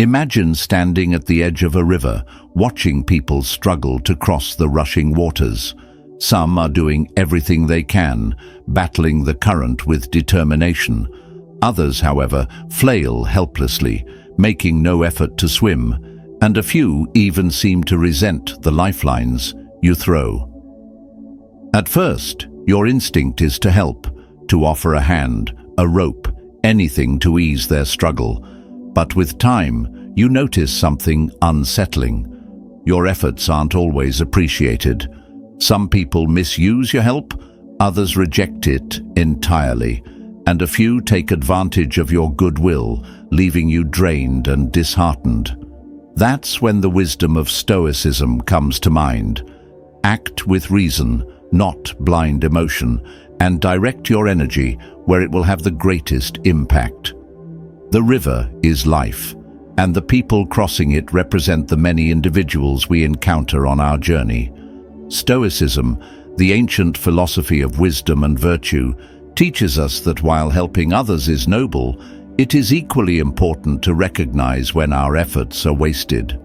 Imagine standing at the edge of a river, watching people struggle to cross the rushing waters. Some are doing everything they can, battling the current with determination. Others, however, flail helplessly, making no effort to swim, and a few even seem to resent the lifelines you throw. At first, your instinct is to help, to offer a hand, a rope, anything to ease their struggle. But with time, you notice something unsettling. Your efforts aren't always appreciated. Some people misuse your help, others reject it entirely, and a few take advantage of your goodwill, leaving you drained and disheartened. That's when the wisdom of Stoicism comes to mind. Act with reason, not blind emotion, and direct your energy where it will have the greatest impact. The river is life, and the people crossing it represent the many individuals we encounter on our journey. Stoicism, the ancient philosophy of wisdom and virtue, teaches us that while helping others is noble, it is equally important to recognize when our efforts are wasted.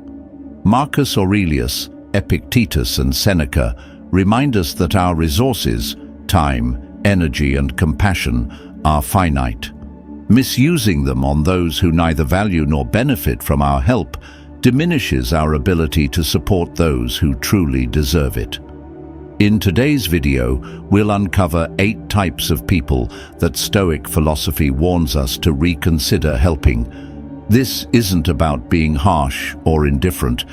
Marcus Aurelius, Epictetus, and Seneca remind us that our resources, time, energy, and compassion, are finite. Misusing them on those who neither value nor benefit from our help diminishes our ability to support those who truly deserve it. In today's video, we'll uncover 8 types of people that Stoic philosophy warns us to reconsider helping. This isn't about being harsh or indifferent.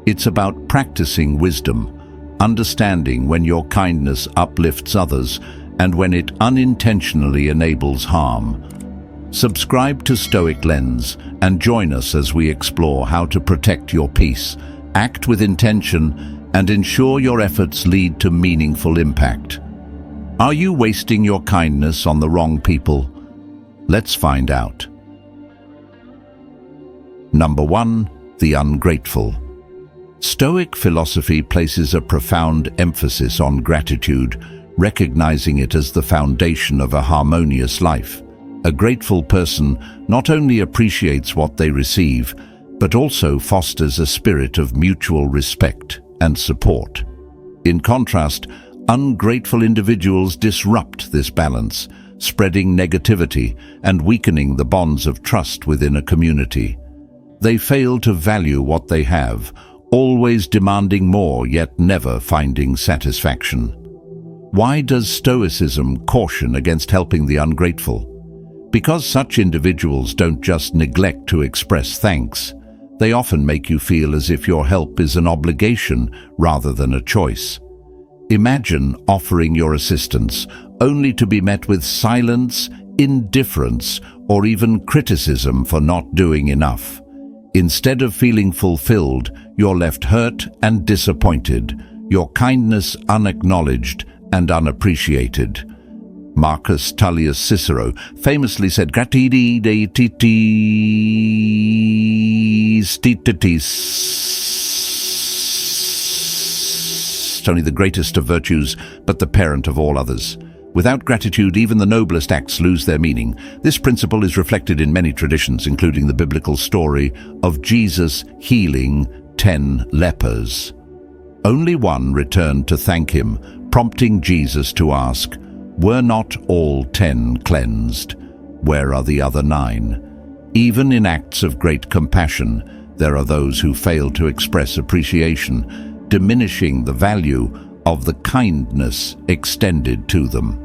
It's about practicing wisdom, understanding when your kindness uplifts others and when it unintentionally enables harm. Subscribe to stoiclens and join us as we explore how to protect your peace, act with intention, and ensure your efforts lead to meaningful impact. Are you wasting your kindness on the wrong people? Let's find out. Number 1. The ungrateful. Stoic philosophy places a profound emphasis on gratitude, recognizing it as the foundation of a harmonious life. A grateful person not only appreciates what they receive, but also fosters a spirit of mutual respect and support. In contrast, ungrateful individuals disrupt this balance, spreading negativity and weakening the bonds of trust within a community. They fail to value what they have, always demanding more yet never finding satisfaction. Why does Stoicism caution against helping the ungrateful? Because such individuals don't just neglect to express thanks. They often make you feel as if your help is an obligation rather than a choice. Imagine offering your assistance only to be met with silence, indifference, or even criticism for not doing enough. Instead of feeling fulfilled, you're left hurt and disappointed, your kindness unacknowledged and unappreciated. Marcus Tullius Cicero famously said, "Gratiditis only the greatest of virtues, but the parent of all others." Without gratitude, even the noblest acts lose their meaning. This principle is reflected in many traditions, including the biblical story of Jesus healing 10 lepers. Only one returned to thank him, prompting Jesus to ask, "Were not all 10 cleansed? Where are the other 9? Even in acts of great compassion, there are those who fail to express appreciation, diminishing the value of the kindness extended to them.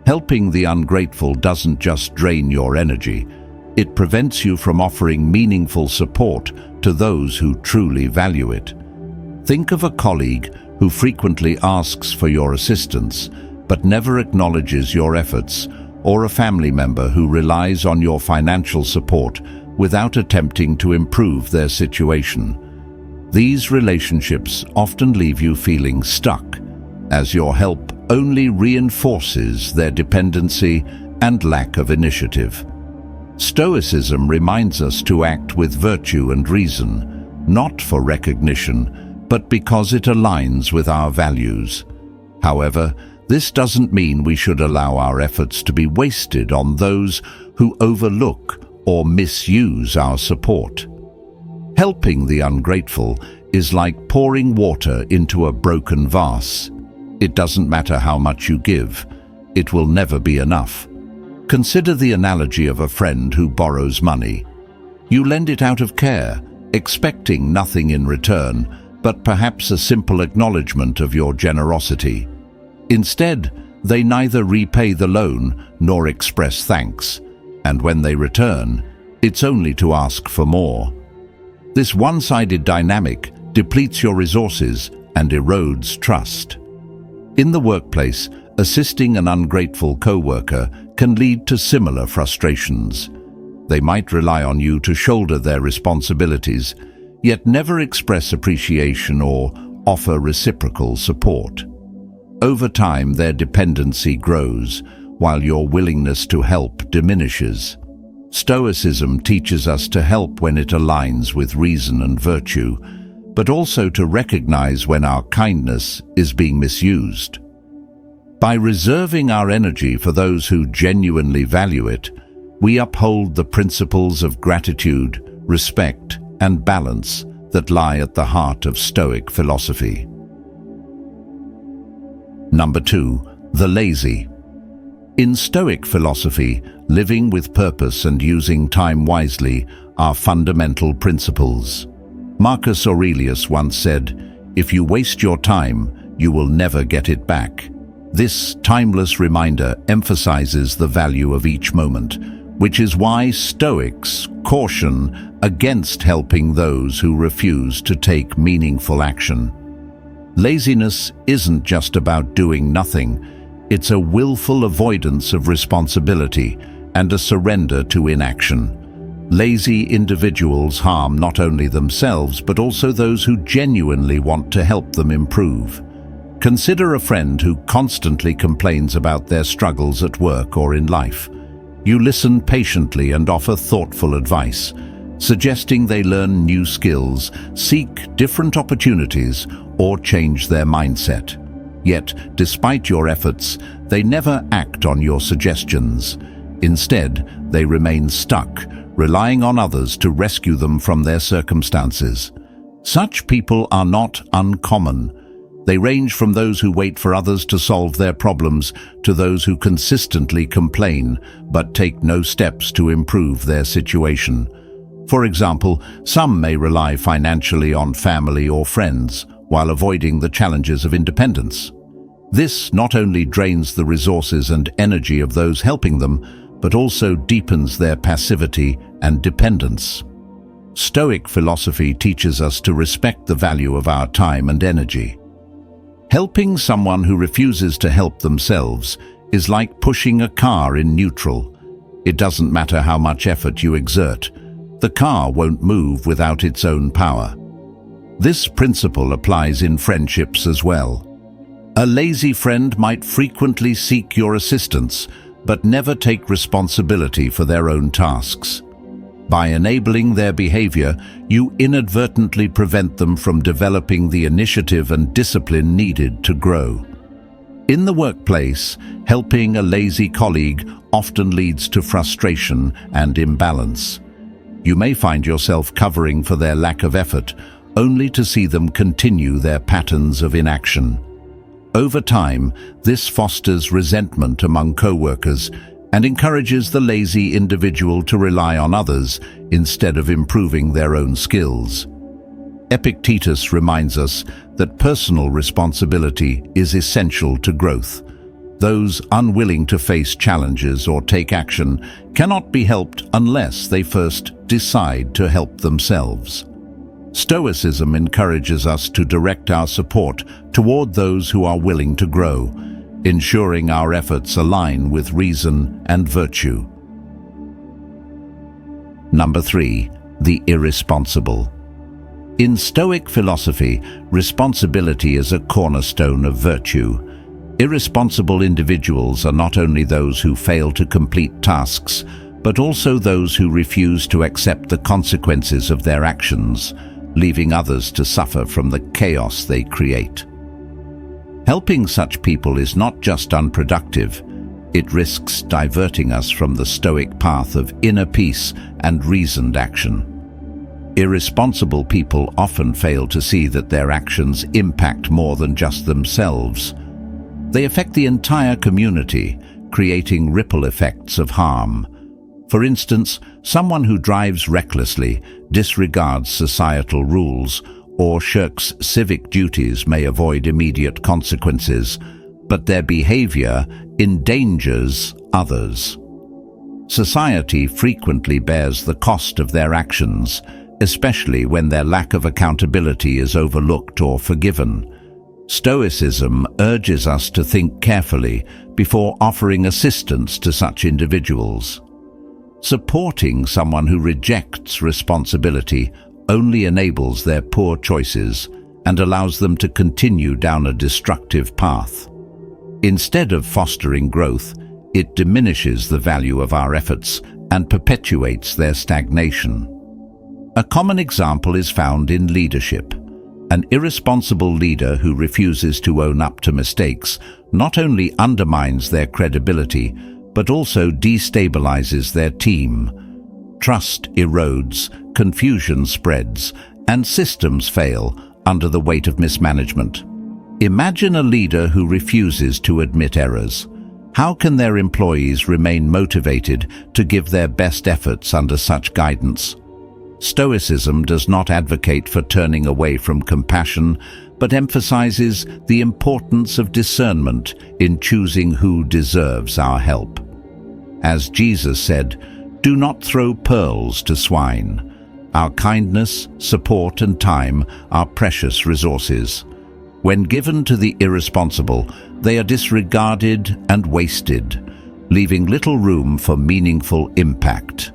Helping the ungrateful doesn't just drain your energy, it prevents you from offering meaningful support to those who truly value it. Think of a colleague who frequently asks for your assistance, but never acknowledges your efforts, or a family member who relies on your financial support without attempting to improve their situation. These relationships often leave you feeling stuck, as your help only reinforces their dependency and lack of initiative. Stoicism reminds us to act with virtue and reason, not for recognition, but because it aligns with our values. However, this doesn't mean we should allow our efforts to be wasted on those who overlook or misuse our support. Helping the ungrateful is like pouring water into a broken vase. It doesn't matter how much you give, it will never be enough. Consider the analogy of a friend who borrows money. You lend it out of care, expecting nothing in return, but perhaps a simple acknowledgement of your generosity. Instead, they neither repay the loan nor express thanks, and when they return, it's only to ask for more. This one-sided dynamic depletes your resources and erodes trust. In the workplace, assisting an ungrateful co-worker can lead to similar frustrations. They might rely on you to shoulder their responsibilities, yet never express appreciation or offer reciprocal support. Over time, their dependency grows, while your willingness to help diminishes. Stoicism teaches us to help when it aligns with reason and virtue, but also to recognize when our kindness is being misused. By reserving our energy for those who genuinely value it, we uphold the principles of gratitude, respect, and balance that lie at the heart of Stoic philosophy. Number 2, the lazy. In Stoic philosophy, living with purpose and using time wisely are fundamental principles. Marcus Aurelius once said, "If you waste your time, you will never get it back." This timeless reminder emphasizes the value of each moment, which is why Stoics caution against helping those who refuse to take meaningful action. Laziness isn't just about doing nothing, it's a willful avoidance of responsibility and a surrender to inaction. Lazy individuals harm not only themselves but also those who genuinely want to help them improve. Consider a friend who constantly complains about their struggles at work or in life. You listen patiently and offer thoughtful advice, suggesting they learn new skills, seek different opportunities, or change their mindset. Yet, despite your efforts, they never act on your suggestions. Instead, they remain stuck, relying on others to rescue them from their circumstances. Such people are not uncommon. They range from those who wait for others to solve their problems to those who consistently complain but take no steps to improve their situation. For example, some may rely financially on family or friends while avoiding the challenges of independence. This not only drains the resources and energy of those helping them, but also deepens their passivity and dependence. Stoic philosophy teaches us to respect the value of our time and energy. Helping someone who refuses to help themselves is like pushing a car in neutral. It doesn't matter how much effort you exert. The car won't move without its own power. This principle applies in friendships as well. A lazy friend might frequently seek your assistance, but never take responsibility for their own tasks. By enabling their behavior, you inadvertently prevent them from developing the initiative and discipline needed to grow. In the workplace, helping a lazy colleague often leads to frustration and imbalance. You may find yourself covering for their lack of effort, only to see them continue their patterns of inaction. Over time, this fosters resentment among co-workers and encourages the lazy individual to rely on others instead of improving their own skills. Epictetus reminds us that personal responsibility is essential to growth. Those unwilling to face challenges or take action cannot be helped unless they first decide to help themselves. Stoicism encourages us to direct our support toward those who are willing to grow, ensuring our efforts align with reason and virtue. Number 3, the irresponsible. In Stoic philosophy, responsibility is a cornerstone of virtue. Irresponsible individuals are not only those who fail to complete tasks, but also those who refuse to accept the consequences of their actions, leaving others to suffer from the chaos they create. Helping such people is not just unproductive, it risks diverting us from the Stoic path of inner peace and reasoned action. Irresponsible people often fail to see that their actions impact more than just themselves. They affect the entire community, creating ripple effects of harm. For instance, someone who drives recklessly, disregards societal rules, or shirks civic duties may avoid immediate consequences, but their behavior endangers others. Society frequently bears the cost of their actions, especially when their lack of accountability is overlooked or forgiven. Stoicism urges us to think carefully before offering assistance to such individuals. Supporting someone who rejects responsibility only enables their poor choices and allows them to continue down a destructive path. Instead of fostering growth, it diminishes the value of our efforts and perpetuates their stagnation. A common example is found in leadership. An irresponsible leader who refuses to own up to mistakes not only undermines their credibility, but also destabilizes their team. Trust erodes, confusion spreads, and systems fail under the weight of mismanagement. Imagine a leader who refuses to admit errors. How can their employees remain motivated to give their best efforts under such guidance? Stoicism does not advocate for turning away from compassion, but emphasizes the importance of discernment in choosing who deserves our help. As Jesus said, "Do not throw pearls to swine." Our kindness, support, and time are precious resources. When given to the irresponsible, they are disregarded and wasted, leaving little room for meaningful impact.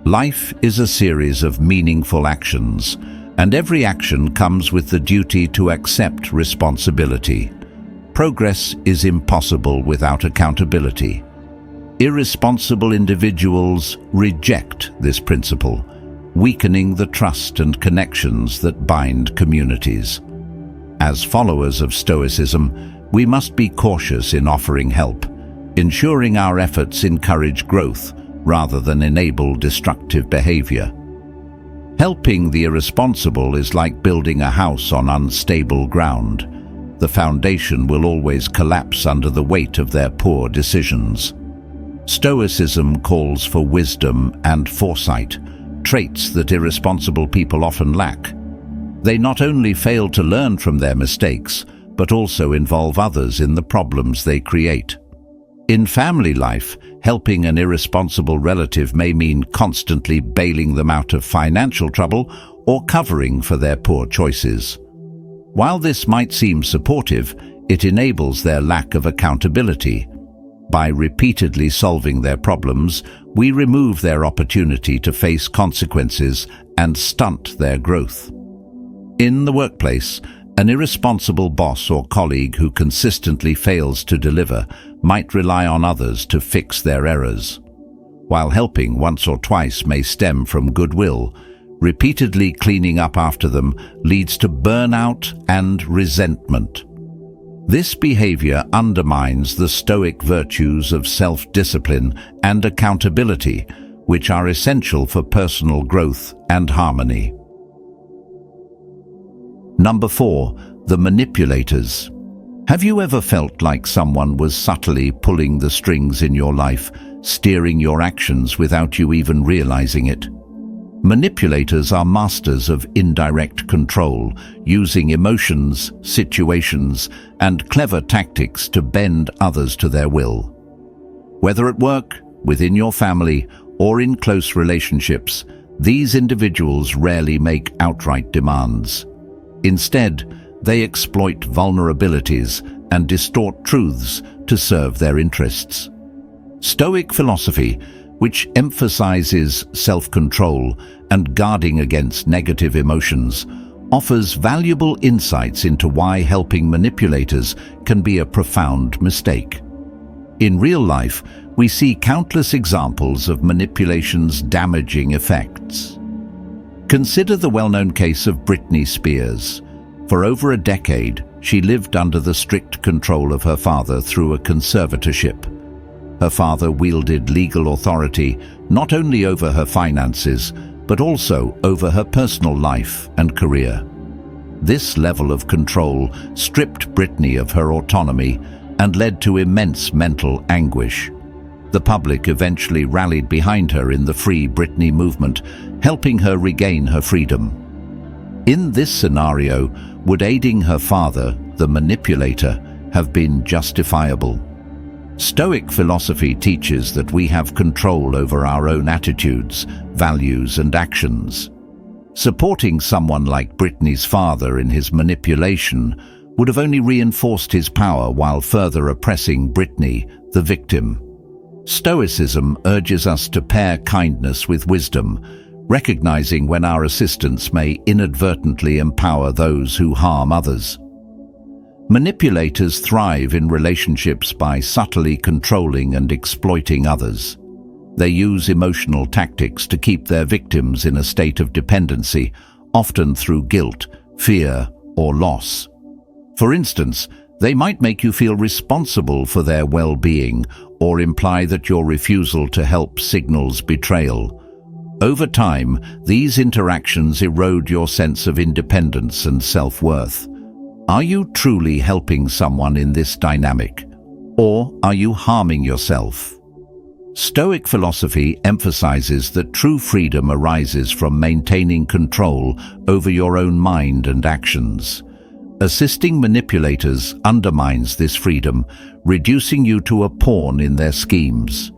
Life is a series of meaningful actions, and every action comes with the duty to accept responsibility. Progress is impossible without accountability. Irresponsible individuals reject this principle, weakening the trust and connections that bind communities. As followers of Stoicism, we must be cautious in offering help, ensuring our efforts encourage growth rather than enable destructive behavior. Helping the irresponsible is like building a house on unstable ground. The foundation will always collapse under the weight of their poor decisions. Stoicism calls for wisdom and foresight, traits that irresponsible people often lack. They not only fail to learn from their mistakes, but also involve others in the problems they create. In family life, helping an irresponsible relative may mean constantly bailing them out of financial trouble or covering for their poor choices. While this might seem supportive, it enables their lack of accountability. By repeatedly solving their problems, we remove their opportunity to face consequences and stunt their growth. In the workplace, an irresponsible boss or colleague who consistently fails to deliver might rely on others to fix their errors. While helping once or twice may stem from goodwill, repeatedly cleaning up after them leads to burnout and resentment. This behavior undermines the Stoic virtues of self-discipline and accountability, which are essential for personal growth and harmony. Number 4, the manipulators. Have you ever felt like someone was subtly pulling the strings in your life, steering your actions without you even realizing it? Manipulators are masters of indirect control, using emotions, situations, and clever tactics to bend others to their will. Whether at work, within your family, or in close relationships, these individuals rarely make outright demands. Instead, they exploit vulnerabilities and distort truths to serve their interests. Stoic philosophy, which emphasizes self-control and guarding against negative emotions, offers valuable insights into why helping manipulators can be a profound mistake. In real life, we see countless examples of manipulation's damaging effects. Consider the well-known case of Britney Spears. For over a decade, she lived under the strict control of her father through a conservatorship. Her father wielded legal authority not only over her finances, but also over her personal life and career. This level of control stripped Britney of her autonomy and led to immense mental anguish. The public eventually rallied behind her in the Free Britney movement, helping her regain her freedom. In this scenario, would aiding her father, the manipulator, have been justifiable? Stoic philosophy teaches that we have control over our own attitudes, values, and actions. Supporting someone like Britney's father in his manipulation would have only reinforced his power while further oppressing Britney, the victim. Stoicism urges us to pair kindness with wisdom, recognizing when our assistance may inadvertently empower those who harm others. Manipulators thrive in relationships by subtly controlling and exploiting others. They use emotional tactics to keep their victims in a state of dependency, often through guilt, fear, or loss. For instance, they might make you feel responsible for their well-being or imply that your refusal to help signals betrayal. Over time, these interactions erode your sense of independence and self-worth. Are you truly helping someone in this dynamic, or are you harming yourself? Stoic philosophy emphasizes that true freedom arises from maintaining control over your own mind and actions. Assisting manipulators undermines this freedom, reducing you to a pawn in their schemes.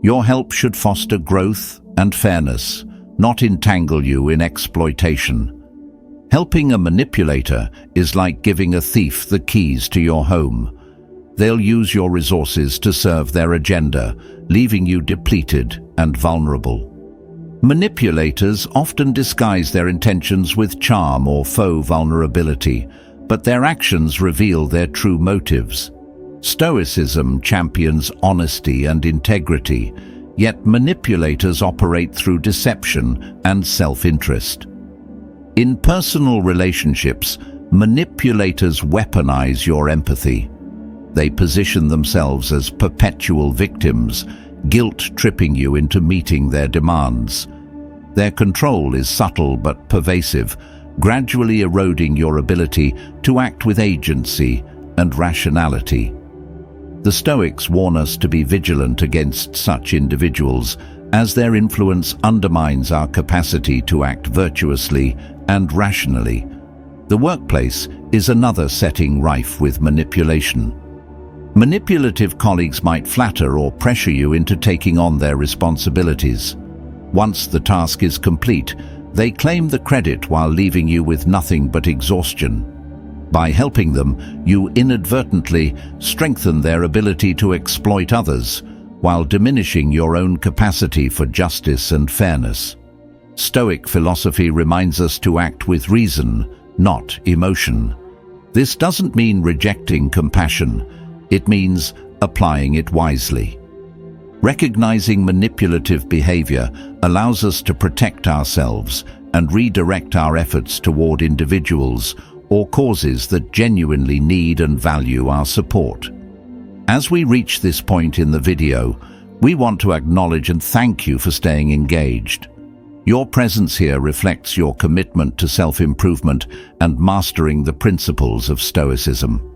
Your help should foster growth and fairness, not entangle you in exploitation. Helping a manipulator is like giving a thief the keys to your home. They'll use your resources to serve their agenda, leaving you depleted and vulnerable. Manipulators often disguise their intentions with charm or faux vulnerability, but their actions reveal their true motives. Stoicism champions honesty and integrity, yet manipulators operate through deception and self-interest. In personal relationships, manipulators weaponize your empathy. They position themselves as perpetual victims, guilt-tripping you into meeting their demands. Their control is subtle but pervasive, gradually eroding your ability to act with agency and rationality. The Stoics warn us to be vigilant against such individuals, as their influence undermines our capacity to act virtuously and rationally. The workplace is another setting rife with manipulation. Manipulative colleagues might flatter or pressure you into taking on their responsibilities. Once the task is complete, they claim the credit while leaving you with nothing but exhaustion. By helping them, you inadvertently strengthen their ability to exploit others, while diminishing your own capacity for justice and fairness. Stoic philosophy reminds us to act with reason, not emotion. This doesn't mean rejecting compassion. It means applying it wisely. Recognizing manipulative behavior allows us to protect ourselves and redirect our efforts toward individuals or causes that genuinely need and value our support. As we reach this point in the video, we want to acknowledge and thank you for staying engaged. Your presence here reflects your commitment to self-improvement and mastering the principles of Stoicism.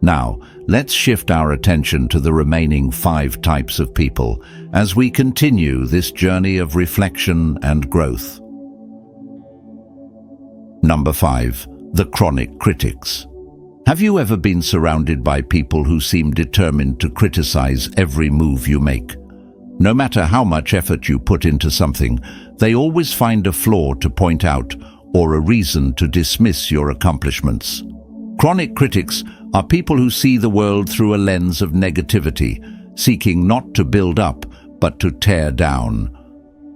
Now, let's shift our attention to the remaining 5 types of people as we continue this journey of reflection and growth. Number 5. The chronic critics. Have you ever been surrounded by people who seem determined to criticize every move you make? No matter how much effort you put into something, they always find a flaw to point out or a reason to dismiss your accomplishments. Chronic critics are people who see the world through a lens of negativity, seeking not to build up, but to tear down.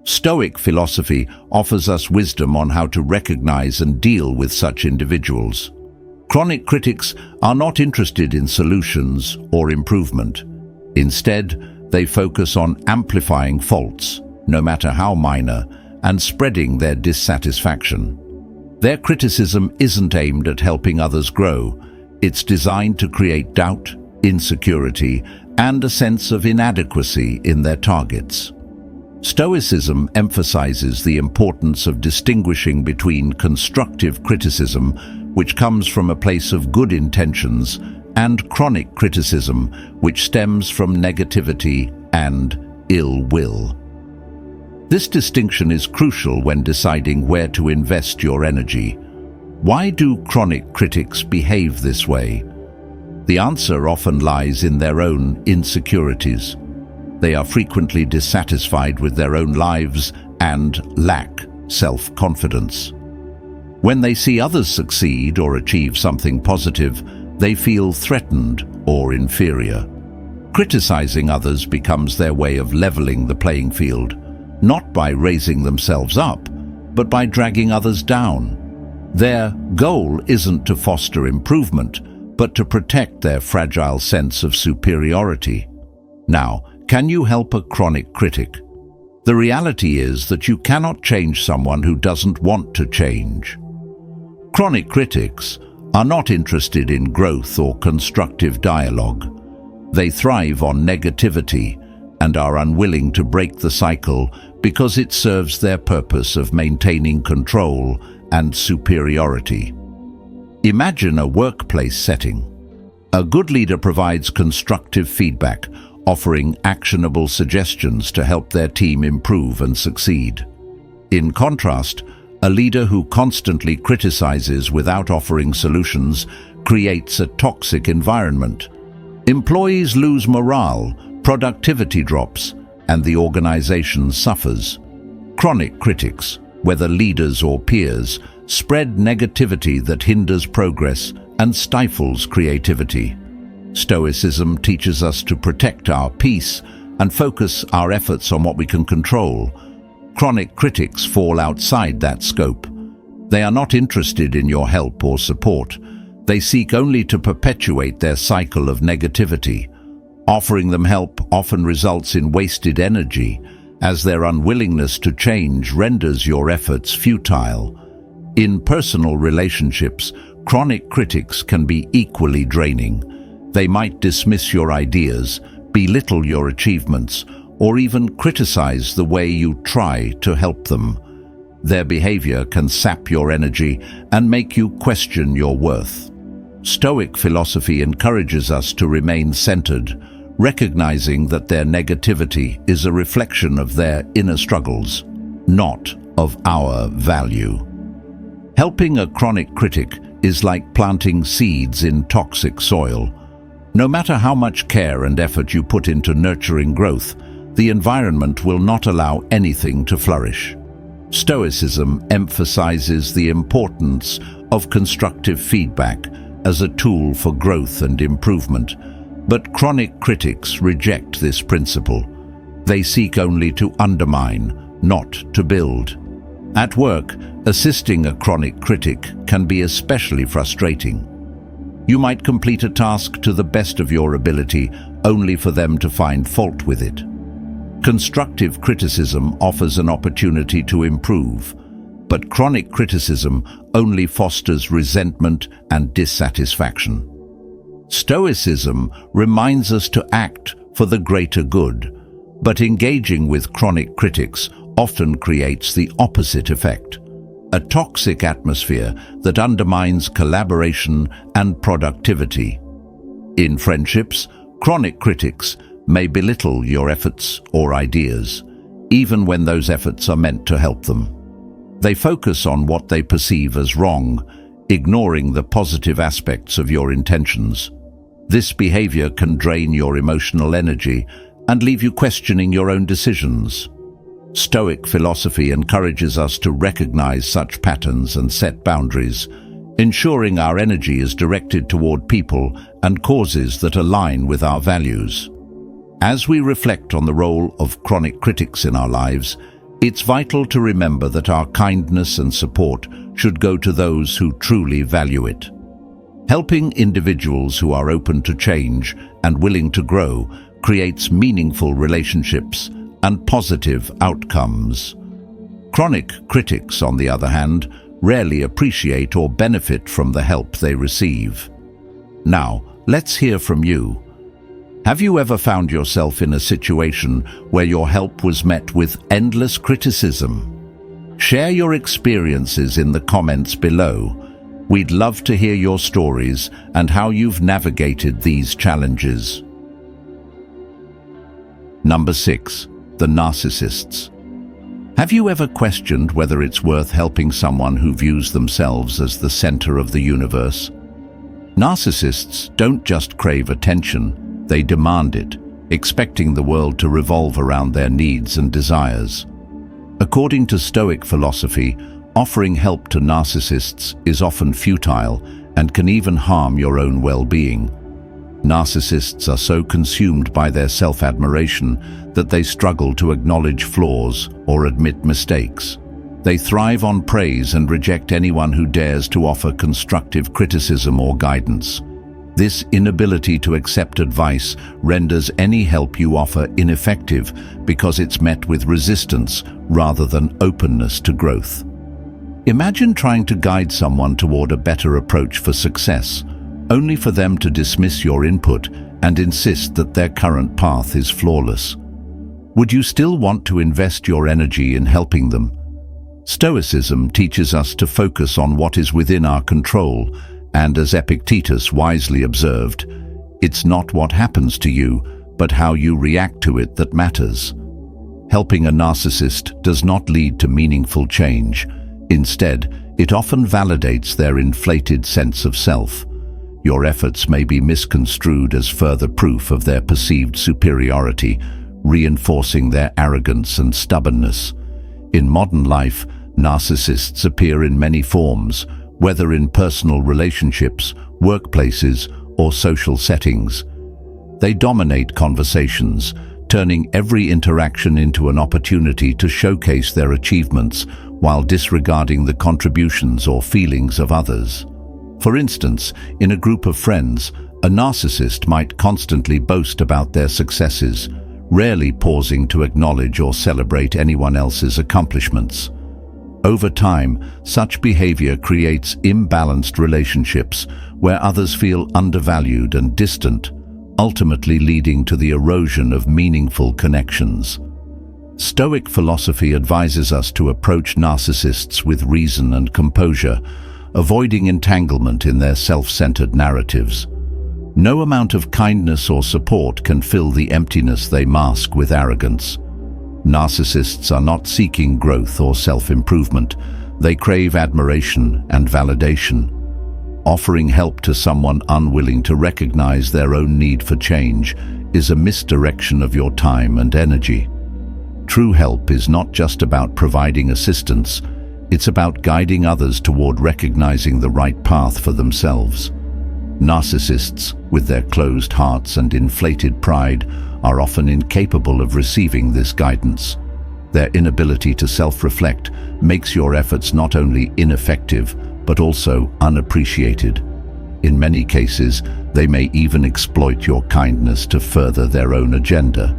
Stoic philosophy offers us wisdom on how to recognize and deal with such individuals. Chronic critics are not interested in solutions or improvement. Instead, they focus on amplifying faults, no matter how minor, and spreading their dissatisfaction. Their criticism isn't aimed at helping others grow. It's designed to create doubt, insecurity, and a sense of inadequacy in their targets. Stoicism emphasizes the importance of distinguishing between constructive criticism, which comes from a place of good intentions, and chronic criticism, which stems from negativity and ill will. This distinction is crucial when deciding where to invest your energy. Why do chronic critics behave this way? The answer often lies in their own insecurities. They are frequently dissatisfied with their own lives and lack self-confidence. When they see others succeed or achieve something positive, they feel threatened or inferior. Criticizing others becomes their way of leveling the playing field, not by raising themselves up, but by dragging others down. Their goal isn't to foster improvement, but to protect their fragile sense of superiority. Now, can you help a chronic critic? The reality is that you cannot change someone who doesn't want to change. Chronic critics are not interested in growth or constructive dialogue. They thrive on negativity and are unwilling to break the cycle because it serves their purpose of maintaining control and superiority. Imagine a workplace setting. A good leader provides constructive feedback, offering actionable suggestions to help their team improve and succeed. In contrast, a leader who constantly criticizes without offering solutions creates a toxic environment. Employees lose morale, productivity drops, and the organization suffers. Chronic critics, whether leaders or peers, spread negativity that hinders progress and stifles creativity. Stoicism teaches us to protect our peace and focus our efforts on what we can control. Chronic critics fall outside that scope. They are not interested in your help or support. They seek only to perpetuate their cycle of negativity. Offering them help often results in wasted energy, as their unwillingness to change renders your efforts futile. In personal relationships, chronic critics can be equally draining. They might dismiss your ideas, belittle your achievements, or even criticize the way you try to help them. Their behavior can sap your energy and make you question your worth. Stoic philosophy encourages us to remain centered, recognizing that their negativity is a reflection of their inner struggles, not of our value. Helping a chronic critic is like planting seeds in toxic soil. No matter how much care and effort you put into nurturing growth, the environment will not allow anything to flourish. Stoicism emphasizes the importance of constructive feedback as a tool for growth and improvement, but chronic critics reject this principle. They seek only to undermine, not to build. At work, assisting a chronic critic can be especially frustrating. You might complete a task to the best of your ability, only for them to find fault with it. Constructive criticism offers an opportunity to improve, but chronic criticism only fosters resentment and dissatisfaction. Stoicism reminds us to act for the greater good, but engaging with chronic critics often creates the opposite effect, a toxic atmosphere that undermines collaboration and productivity. In friendships, chronic critics may belittle your efforts or ideas, even when those efforts are meant to help them. They focus on what they perceive as wrong, ignoring the positive aspects of your intentions. This behavior can drain your emotional energy and leave you questioning your own decisions. Stoic philosophy encourages us to recognize such patterns and set boundaries, ensuring our energy is directed toward people and causes that align with our values. As we reflect on the role of chronic critics in our lives, it's vital to remember that our kindness and support should go to those who truly value it. Helping individuals who are open to change and willing to grow creates meaningful relationships and positive outcomes. Chronic critics, on the other hand, rarely appreciate or benefit from the help they receive. Now, let's hear from you. Have you ever found yourself in a situation where your help was met with endless criticism? Share your experiences in the comments below. We'd love to hear your stories and how you've navigated these challenges. Number 6. The Narcissists. Have you ever questioned whether it's worth helping someone who views themselves as the center of the universe? Narcissists don't just crave attention, they demand it, expecting the world to revolve around their needs and desires. According to Stoic philosophy, offering help to narcissists is often futile and can even harm your own well-being. Narcissists are so consumed by their self-admiration that they struggle to acknowledge flaws or admit mistakes. They thrive on praise and reject anyone who dares to offer constructive criticism or guidance. This inability to accept advice renders any help you offer ineffective because it's met with resistance rather than openness to growth. Imagine trying to guide someone toward a better approach for success, only for them to dismiss your input and insist that their current path is flawless. Would you still want to invest your energy in helping them? Stoicism teaches us to focus on what is within our control, and as Epictetus wisely observed, it's not what happens to you, but how you react to it that matters. Helping a narcissist does not lead to meaningful change. Instead, it often validates their inflated sense of self. Your efforts may be misconstrued as further proof of their perceived superiority, reinforcing their arrogance and stubbornness. In modern life, narcissists appear in many forms, whether in personal relationships, workplaces, or social settings. They dominate conversations, turning every interaction into an opportunity to showcase their achievements while disregarding the contributions or feelings of others. For instance, in a group of friends, a narcissist might constantly boast about their successes, rarely pausing to acknowledge or celebrate anyone else's accomplishments. Over time, such behavior creates imbalanced relationships where others feel undervalued and distant, ultimately leading to the erosion of meaningful connections. Stoic philosophy advises us to approach narcissists with reason and composure, avoiding entanglement in their self-centered narratives. No amount of kindness or support can fill the emptiness they mask with arrogance. Narcissists are not seeking growth or self-improvement. They crave admiration and validation. Offering help to someone unwilling to recognize their own need for change is a misdirection of your time and energy. True help is not just about providing assistance, it's about guiding others toward recognizing the right path for themselves. Narcissists, with their closed hearts and inflated pride, are often incapable of receiving this guidance. Their inability to self-reflect makes your efforts not only ineffective, but also unappreciated. In many cases, they may even exploit your kindness to further their own agenda.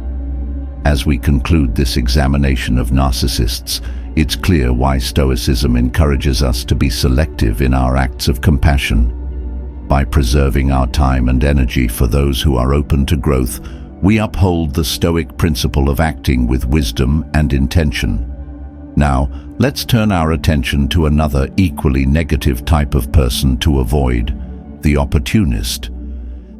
As we conclude this examination of narcissists, it's clear why Stoicism encourages us to be selective in our acts of compassion. By preserving our time and energy for those who are open to growth, we uphold the Stoic principle of acting with wisdom and intention. Now, let's turn our attention to another equally negative type of person to avoid: the opportunist.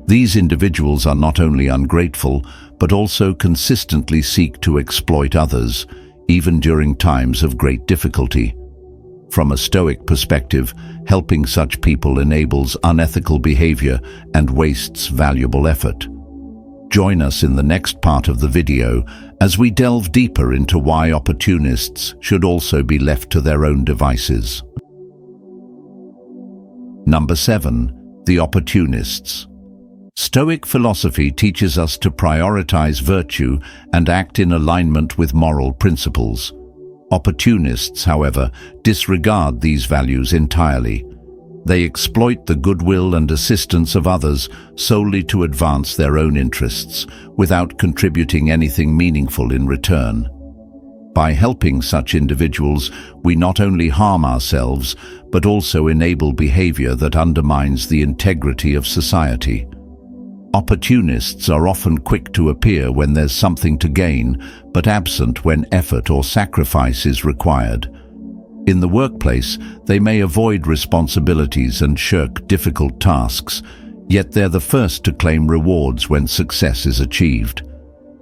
These individuals are not only ungrateful, but also consistently seek to exploit others, even during times of great difficulty. From a Stoic perspective, helping such people enables unethical behavior and wastes valuable effort. Join us in the next part of the video as we delve deeper into why opportunists should also be left to their own devices. Number 7. The Opportunists. Stoic philosophy teaches us to prioritize virtue and act in alignment with moral principles. Opportunists, however, disregard these values entirely. They exploit the goodwill and assistance of others solely to advance their own interests, without contributing anything meaningful in return. By helping such individuals, we not only harm ourselves, but also enable behavior that undermines the integrity of society. Opportunists are often quick to appear when there's something to gain, but absent when effort or sacrifice is required. In the workplace, they may avoid responsibilities and shirk difficult tasks, yet they're the first to claim rewards when success is achieved.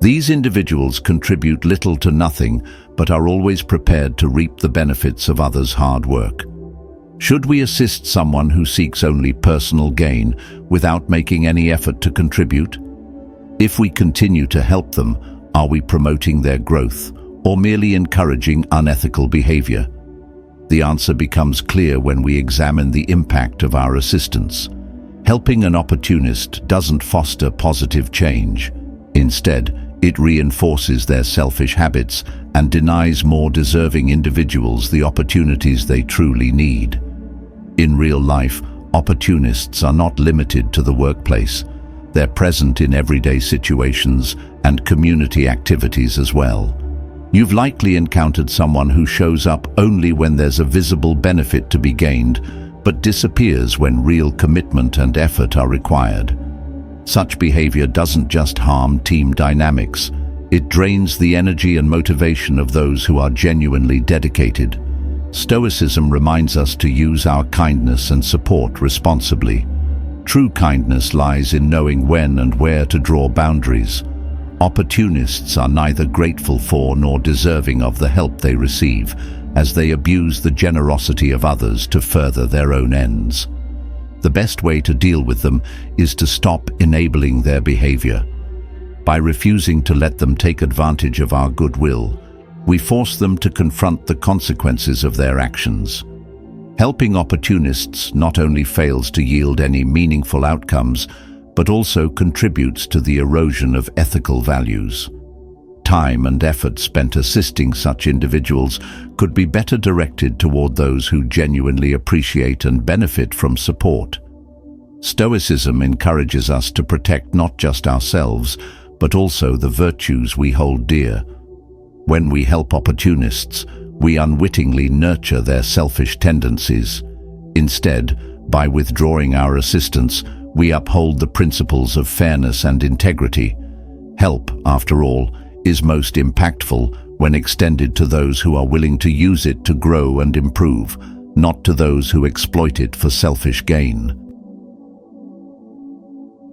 These individuals contribute little to nothing, but are always prepared to reap the benefits of others' hard work. Should we assist someone who seeks only personal gain without making any effort to contribute? If we continue to help them, are we promoting their growth or merely encouraging unethical behavior? The answer becomes clear when we examine the impact of our assistance. Helping an opportunist doesn't foster positive change. Instead, it reinforces their selfish habits and denies more deserving individuals the opportunities they truly need. In real life, opportunists are not limited to the workplace. They're present in everyday situations and community activities as well. You've likely encountered someone who shows up only when there's a visible benefit to be gained, but disappears when real commitment and effort are required. Such behavior doesn't just harm team dynamics, it drains the energy and motivation of those who are genuinely dedicated. Stoicism reminds us to use our kindness and support responsibly. True kindness lies in knowing when and where to draw boundaries. Opportunists are neither grateful for nor deserving of the help they receive, as they abuse the generosity of others to further their own ends. The best way to deal with them is to stop enabling their behavior. By refusing to let them take advantage of our goodwill, we force them to confront the consequences of their actions. Helping opportunists not only fails to yield any meaningful outcomes, but also contributes to the erosion of ethical values. Time and effort spent assisting such individuals could be better directed toward those who genuinely appreciate and benefit from support. Stoicism encourages us to protect not just ourselves, but also the virtues we hold dear. When we help opportunists, we unwittingly nurture their selfish tendencies. Instead, by withdrawing our assistance, we uphold the principles of fairness and integrity. Help, after all, is most impactful when extended to those who are willing to use it to grow and improve, not to those who exploit it for selfish gain.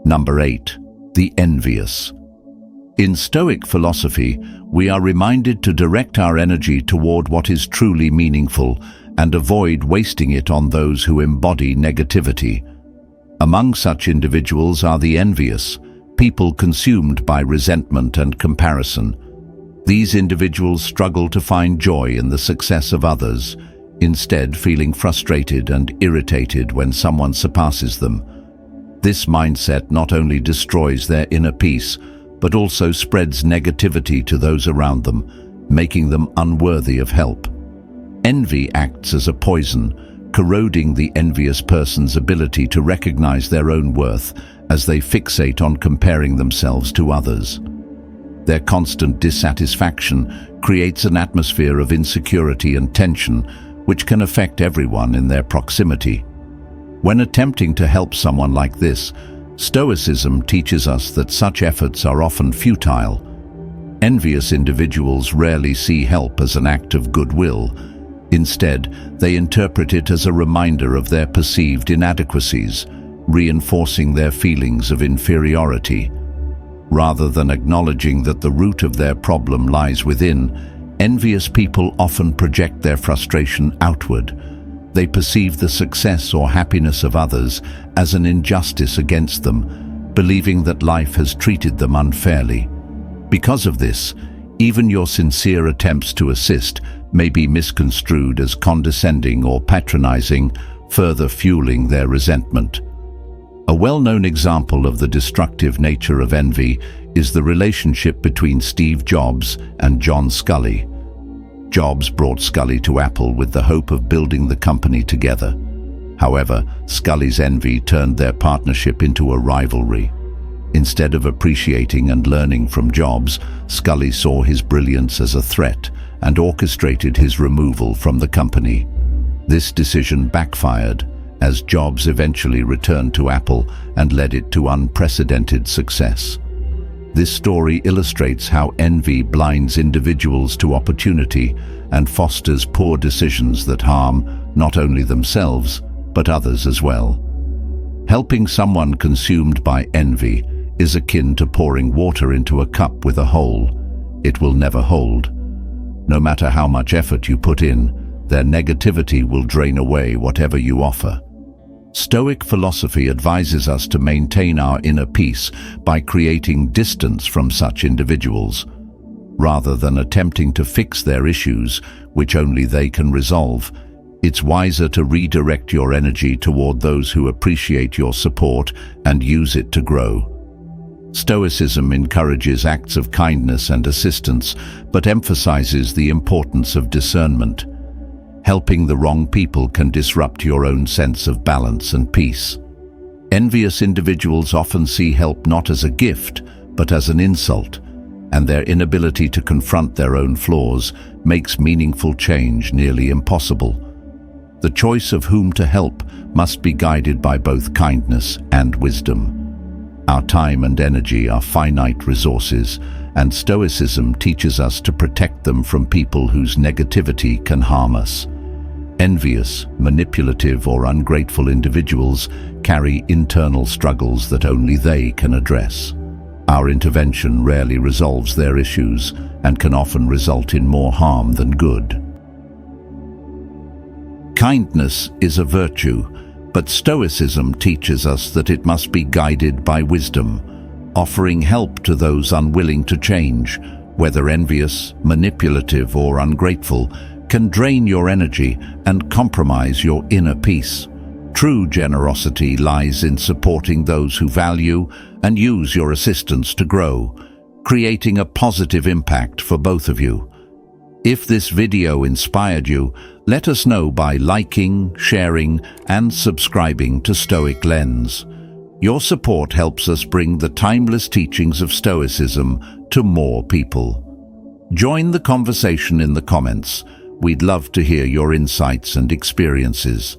Number 8. The envious. In Stoic philosophy, we are reminded to direct our energy toward what is truly meaningful and avoid wasting it on those who embody negativity. Among such individuals are the envious, people consumed by resentment and comparison. These individuals struggle to find joy in the success of others, instead feeling frustrated and irritated when someone surpasses them. This mindset not only destroys their inner peace, but also spreads negativity to those around them, making them unworthy of help. Envy acts as a poison, corroding the envious person's ability to recognize their own worth as they fixate on comparing themselves to others. Their constant dissatisfaction creates an atmosphere of insecurity and tension, which can affect everyone in their proximity. When attempting to help someone like this, Stoicism teaches us that such efforts are often futile. Envious individuals rarely see help as an act of goodwill. Instead, they interpret it as a reminder of their perceived inadequacies, reinforcing their feelings of inferiority. Rather than acknowledging that the root of their problem lies within, envious people often project their frustration outward. They perceive the success or happiness of others as an injustice against them, believing that life has treated them unfairly. Because of this, even your sincere attempts to assist may be misconstrued as condescending or patronizing, further fueling their resentment. A well-known example of the destructive nature of envy is the relationship between Steve Jobs and John Sculley. Jobs brought Sculley to Apple with the hope of building the company together. However, Sculley's envy turned their partnership into a rivalry. Instead of appreciating and learning from Jobs, Sculley saw his brilliance as a threat and orchestrated his removal from the company. This decision backfired, as Jobs eventually returned to Apple and led it to unprecedented success. This story illustrates how envy blinds individuals to opportunity and fosters poor decisions that harm not only themselves, but others as well. Helping someone consumed by envy is akin to pouring water into a cup with a hole. It will never hold. No matter how much effort you put in, their negativity will drain away whatever you offer. Stoic philosophy advises us to maintain our inner peace by creating distance from such individuals. Rather than attempting to fix their issues, which only they can resolve, it's wiser to redirect your energy toward those who appreciate your support and use it to grow. Stoicism encourages acts of kindness and assistance, but emphasizes the importance of discernment. Helping the wrong people can disrupt your own sense of balance and peace. Envious individuals often see help not as a gift, but as an insult, and their inability to confront their own flaws makes meaningful change nearly impossible. The choice of whom to help must be guided by both kindness and wisdom. Our time and energy are finite resources, and Stoicism teaches us to protect them from people whose negativity can harm us. Envious, manipulative, or ungrateful individuals carry internal struggles that only they can address. Our intervention rarely resolves their issues and can often result in more harm than good. Kindness is a virtue, but Stoicism teaches us that it must be guided by wisdom, offering help to those unwilling to change, whether envious, manipulative, or ungrateful, can drain your energy and compromise your inner peace. True generosity lies in supporting those who value and use your assistance to grow, creating a positive impact for both of you. If this video inspired you, let us know by liking, sharing, and subscribing to Stoic Lens. Your support helps us bring the timeless teachings of Stoicism to more people. Join the conversation in the comments. We'd love to hear your insights and experiences.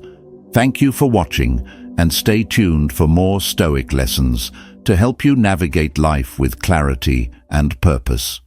Thank you for watching, and stay tuned for more Stoic lessons to help you navigate life with clarity and purpose.